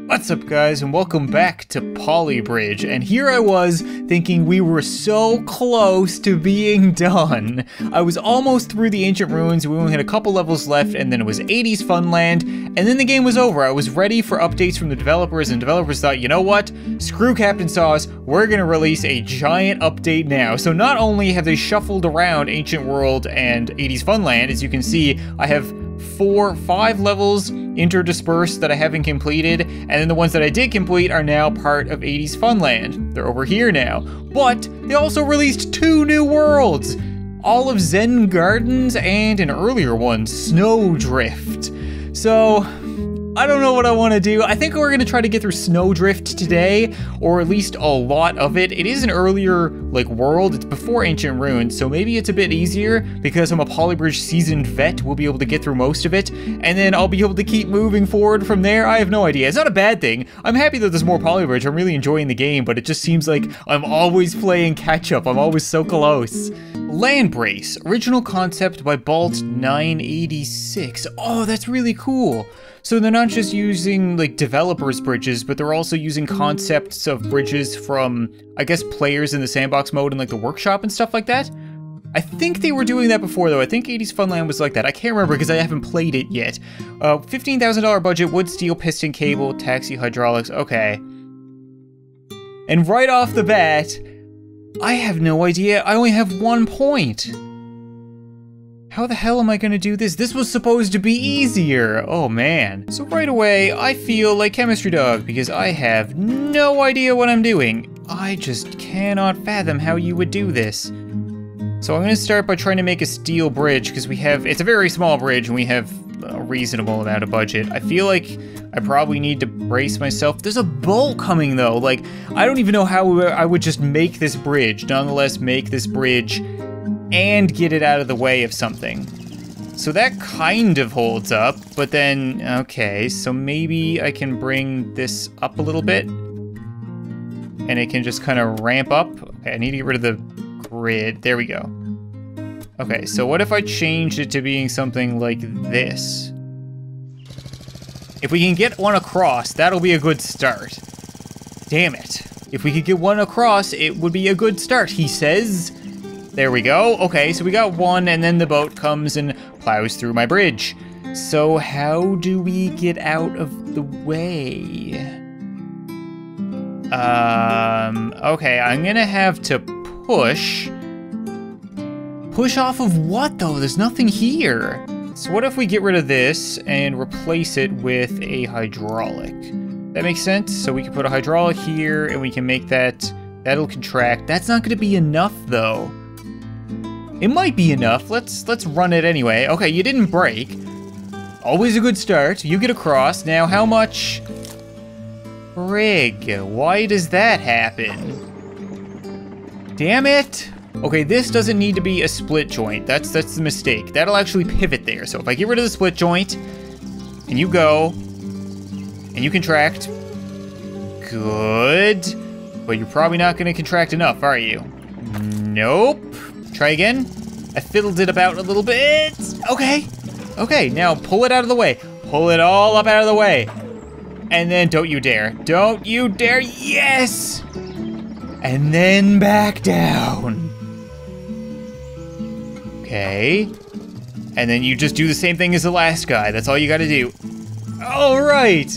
What's up guys, and welcome back to Polybridge, and here I was thinking we were so close to being done. I was almost through the ancient ruins, we only had a couple levels left, and then it was 80s Funland, and then the game was over. I was ready for updates from the developers, and developers thought, you know what? Screw CaptainSauce, we're gonna release a giant update now. So not only have they shuffled around Ancient World and 80s Funland, as you can see, I have 5 levels interdispersed that I haven't completed, and then the ones that I did complete are now part of 80s Funland. They're over here now. But they also released 2 new worlds! All of Zen Gardens and an earlier one, Snowdrift. So, I don't know what I want to do. I think we're going to try to get through Snowdrift today, or at least a lot of it. It is an earlier, world. It's before Ancient Ruins, so maybe it's a bit easier because I'm a Polybridge seasoned vet. We'll be able to get through most of it, and then I'll be able to keep moving forward from there. I have no idea. It's not a bad thing. I'm happy that there's more Polybridge. I'm really enjoying the game, but it just seems like I'm always playing catch-up. I'm always so close. Land Brace, original concept by Balt 986. Oh, that's really cool. So they're not just using, developers' bridges, but they're also using concepts of bridges from, I guess, players in the Sandbox mode and, the workshop and stuff like that? I think they were doing that before, though. I think 80s Funland was like that. I can't remember because I haven't played it yet. $15,000 budget, wood, steel, piston, cable, taxi, hydraulics. Okay. And right off the bat, I have no idea. I only have 1 point. How the hell am I gonna do this? This was supposed to be easier. Oh man. So right away, I feel like Chemistry Dog because I have no idea what I'm doing. I just cannot fathom how you would do this. So I'm gonna start by trying to make a steel bridge because it's a very small bridge and we have a reasonable amount of budget. I feel like I probably need to brace myself. There's a bolt coming though. I don't even know how I would just make this bridge. Nonetheless, make this bridge and get it out of the way of something. So that kind of holds up, but then, okay, so maybe I can bring this up a little bit and it can just kind of ramp up. Okay, I need to get rid of the grid. There we go. Okay, so what if I changed it to being something like this? If we can get one across, that'll be a good start. Damn it. If we could get one across, it would be a good start, he says. There we go. Okay, so we got one, and then the boat comes and plows through my bridge. So how do we get out of the way? Okay, I'm gonna have to push. Push off of what, though? There's nothing here. So what if we get rid of this and replace it with a hydraulic? That makes sense? So we can put a hydraulic here, and we can make that'll contract. That's not gonna be enough, though. It might be enough. Let's run it anyway. Okay, you didn't break. Always a good start. You get across. Now, how much? Frig. Why does that happen? Damn it. Okay, this doesn't need to be a split joint. That's the mistake. That'll actually pivot there. So if I get rid of the split joint, and you go, and you contract, good. But you're probably not going to contract enough, are you? Nope. Try again. I fiddled it about a little bit. Okay. Okay, now pull it out of the way. Pull it all up out of the way. And then don't you dare. Don't you dare. Yes! And then back down. Okay. And then you just do the same thing as the last guy. That's all you gotta do. All right.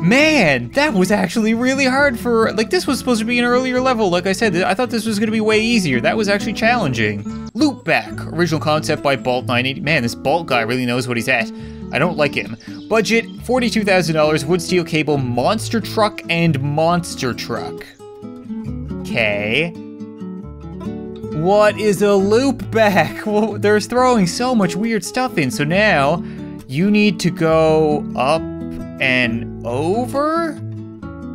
Man, that was actually really hard for, this was supposed to be an earlier level. Like I said, I thought this was gonna be way easier. That was actually challenging. Loopback, original concept by Balt 980. Man, this Balt guy really knows what he's at. I don't like him. Budget, $42,000, wood, steel, cable, monster truck, and monster truck. Okay. What is a loopback? Well, they're throwing so much weird stuff in. So now, you need to go up and over,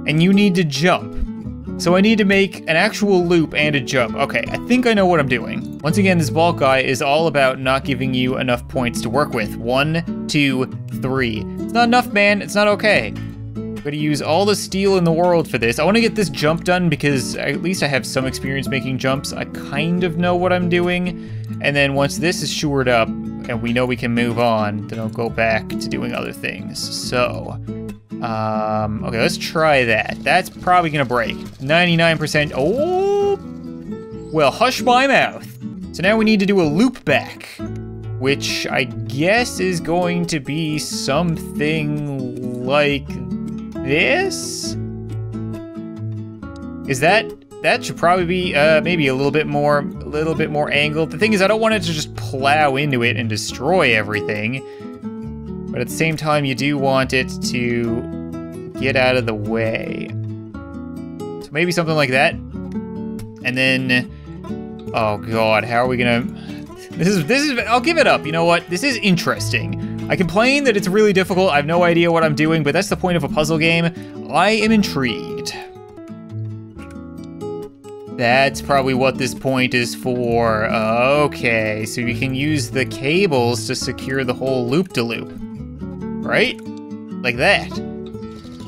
and you need to jump. So I need to make an actual loop and a jump. Okay, I think I know what I'm doing. Once again, this Balt guy is all about not giving you enough points to work with. 1, 2, 3. It's not enough, man. It's not okay. I'm gonna use all the steel in the world for this. I want to get this jump done because at least I have some experience making jumps. I kind of know what I'm doing. And then once this is shored up, and we know we can move on, then I'll go back to doing other things. So, Okay, let's try that. That's probably gonna break. 99%. Oh! Well, hush my mouth. So now we need to do a loop back, which I guess is going to be something like this? Is that should probably be maybe a little bit more angled. The thing is, I don't want it to just plow into it and destroy everything, but at the same time, you do want it to get out of the way. So maybe something like that, and then, oh God, how are we gonna? This is. I'll give it up. You know what? This is interesting. I complain that it's really difficult. I have no idea what I'm doing, but that's the point of a puzzle game. I am intrigued. That's probably what this point is for. Okay, so you can use the cables to secure the whole loop-de-loop, right? Like that.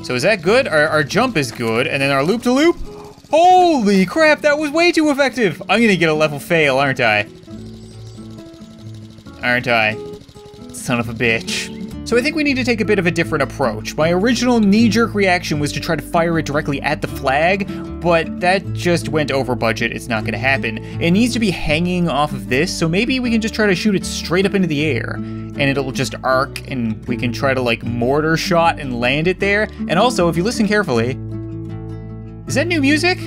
So is that good? Our jump is good, and then our loop-de-loop? Holy crap, that was way too effective. I'm gonna get a level fail, aren't I? Aren't I? Son of a bitch. So I think we need to take a bit of a different approach. My original knee-jerk reaction was to try to fire it directly at the flag, but that just went over budget. It's not gonna happen. It needs to be hanging off of this, so maybe we can just try to shoot it straight up into the air, and it'll just arc, and we can try to like mortar shot and land it there. And also, if you listen carefully, is that new music?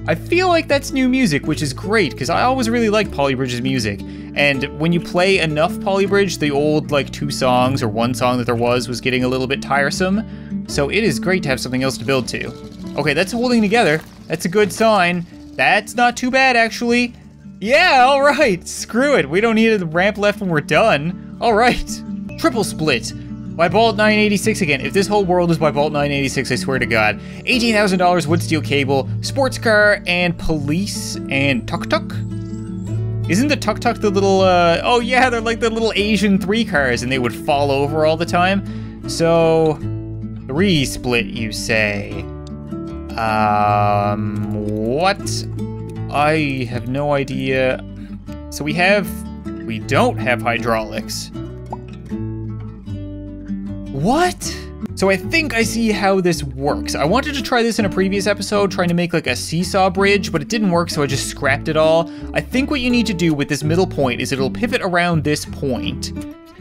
I feel like that's new music, which is great, because I always really liked Polybridge's music. And when you play enough Polybridge, the old like 2 songs or 1 song that there was getting a little bit tiresome. So it is great to have something else to build to. Okay, that's holding together. That's a good sign. That's not too bad, actually. Yeah, all right, screw it. We don't need a ramp left when we're done. All right, triple split. By Bolt 986 again. If this whole world is by Bolt 986, I swear to God. $18,000 wood steel cable, sports car, and police, and tuk-tuk. Isn't the tuk-tuk the little, oh yeah, they're like the little Asian 3 cars, and they would fall over all the time. So, 3 split, you say? What? I have no idea. So we don't have hydraulics. What? So I think I see how this works. I wanted to try this in a previous episode, trying to make like a seesaw bridge, but it didn't work, so I just scrapped it all. I think what you need to do with this middle point is it'll pivot around this point.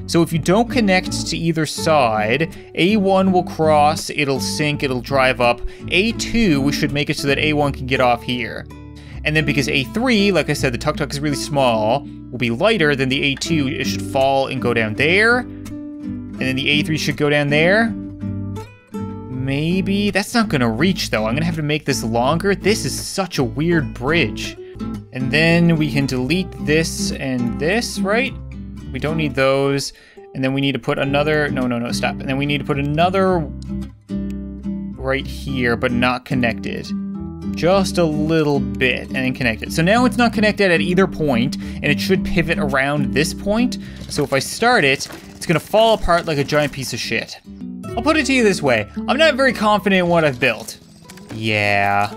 So if you don't connect to either side, A1 will cross, it'll sink, it'll drive up. A2, we should make it so that A1 can get off here. And then because A3, like I said, the tuk-tuk is really small, will be lighter than the A2, it should fall and go down there. And then the A3 should go down there. Maybe, that's not gonna reach though. I'm gonna have to make this longer. This is such a weird bridge. And then we can delete this and this, right? We don't need those. And then we need to put another, no, stop. And then we need to put another right here, but not connected. Just a little bit, and then connect it. So now it's not connected at either point, and it should pivot around this point. So if I start it, it's gonna fall apart like a giant piece of shit. I'll put it to you this way. I'm not very confident in what I've built. Yeah.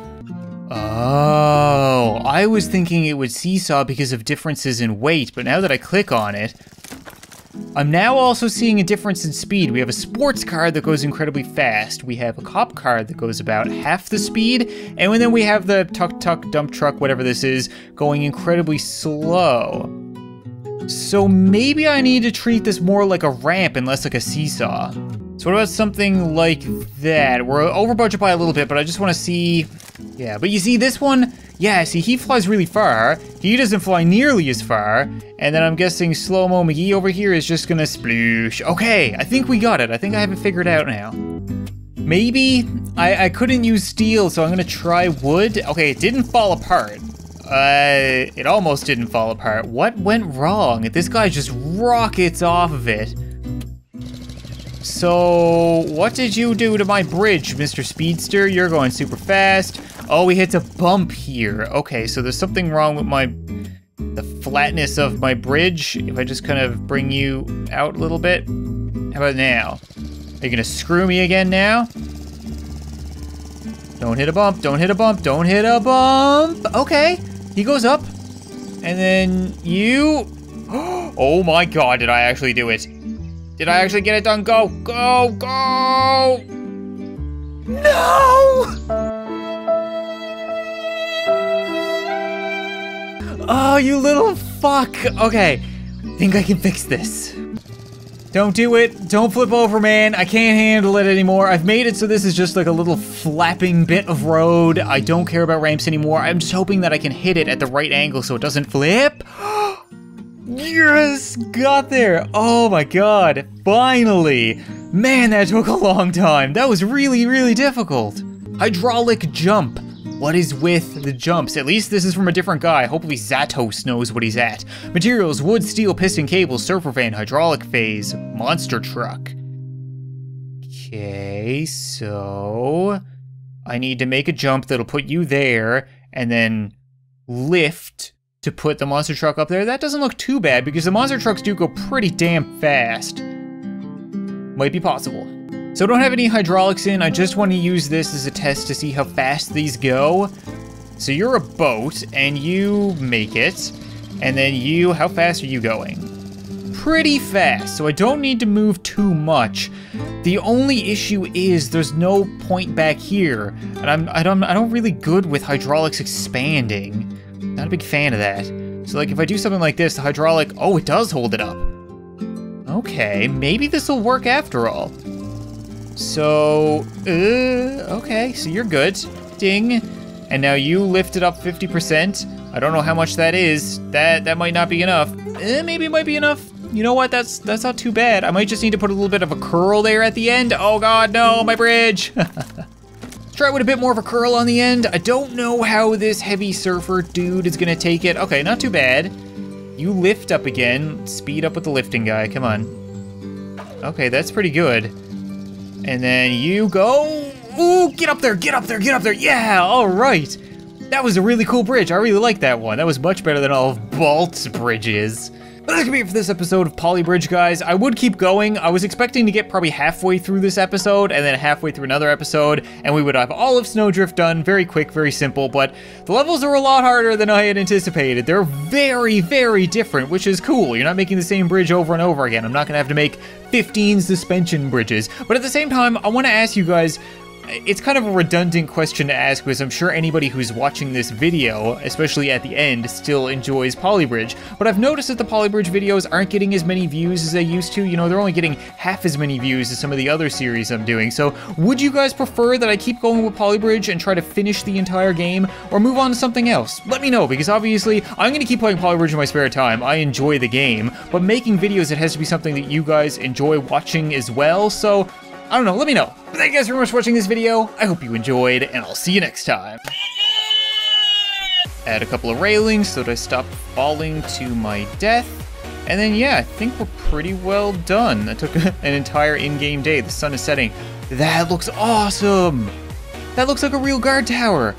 Oh, I was thinking it would seesaw because of differences in weight, but now that I click on it, I'm now also seeing a difference in speed. We have a sports car that goes incredibly fast. We have a cop car that goes about half the speed. And then we have the tuk-tuk, dump truck, whatever this is, going incredibly slow. So maybe I need to treat this more like a ramp and less like a seesaw. So what about something like that? We're over budget by a little bit, but I just want to see. Yeah, but you see this one? Yeah, see, he flies really far. He doesn't fly nearly as far. And then I'm guessing Slow-Mo McGee over here is just gonna sploosh. Okay, I think we got it. I think I have it figured out now. Maybe I couldn't use steel, so I'm gonna try wood. Okay, it didn't fall apart. It almost didn't fall apart. What went wrong? This guy just rockets off of it. So, what did you do to my bridge, Mr. Speedster? You're going super fast. Oh, we hit a bump here. Okay, so there's something wrong with the flatness of my bridge. If I just kind of bring you out a little bit. How about now? Are you gonna screw me again now? Don't hit a bump, don't hit a bump, don't hit a bump. Okay, he goes up. And then you... Oh my God, did I actually do it? Did I actually get it done? Go, go, go! No! Oh, you little fuck. Okay, think I can fix this. Don't do it. Don't flip over, man. I can't handle it anymore. I've made it so this is just like a little flapping bit of road. I don't care about ramps anymore. I'm just hoping that I can hit it at the right angle so it doesn't flip. Yes, got there. Oh my god, finally. Man, that took a long time. That was really, really difficult. Hydraulic jump. What is with the jumps? At least this is from a different guy. Hopefully Zatos knows what he's at. Materials, wood, steel, piston, cable, surfer fan, hydraulic phase, monster truck. Okay, so I need to make a jump that'll put you there and then lift to put the monster truck up there. That doesn't look too bad because the monster trucks do go pretty damn fast. Might be possible. So I don't have any hydraulics in, I just want to use this as a test to see how fast these go. So you're a boat, and you make it, and then you, how fast are you going? Pretty fast, so I don't need to move too much. The only issue is there's no point back here, and I don't really good with hydraulics expanding. Not a big fan of that. So like if I do something like this, the hydraulic, oh, it does hold it up. Okay, maybe this will work after all. So, okay, so you're good. Ding. And now you lift it up 50%. I don't know how much that is. That might not be enough. Maybe it might be enough. You know what, that's not too bad. I might just need to put a little bit of a curl there at the end. Oh god, no, my bridge. Let's try with a bit more of a curl on the end. I don't know how this heavy surfer dude is gonna take it. Okay, not too bad. You lift up again. Speed up with the lifting guy, come on. Okay, that's pretty good. And then you go, ooh, get up there, get up there, get up there. Yeah, all right. That was a really cool bridge. I really like that one. That was much better than all of Balt's bridges. But that's gonna be it for this episode of Polybridge, guys. I would keep going. I was expecting to get probably halfway through this episode and then halfway through another episode, and we would have all of Snowdrift done. Very quick, very simple, but the levels are a lot harder than I had anticipated. They're very, very different, which is cool. You're not making the same bridge over and over again. I'm not gonna have to make 15 suspension bridges. But at the same time, I wanna ask you guys, it's kind of a redundant question to ask because I'm sure anybody who's watching this video, especially at the end, still enjoys Polybridge. But I've noticed that the Polybridge videos aren't getting as many views as they used to. You know, they're only getting half as many views as some of the other series I'm doing. So would you guys prefer that I keep going with Polybridge and try to finish the entire game or move on to something else? Let me know, because obviously I'm gonna keep playing Polybridge in my spare time. I enjoy the game, but making videos, it has to be something that you guys enjoy watching as well. So I don't know, let me know. But thank you guys very much for watching this video. I hope you enjoyed, and I'll see you next time. Add a couple of railings so that I stop falling to my death. And then, yeah, I think we're pretty well done. That took an entire in-game day. The sun is setting. That looks awesome. That looks like a real guard tower.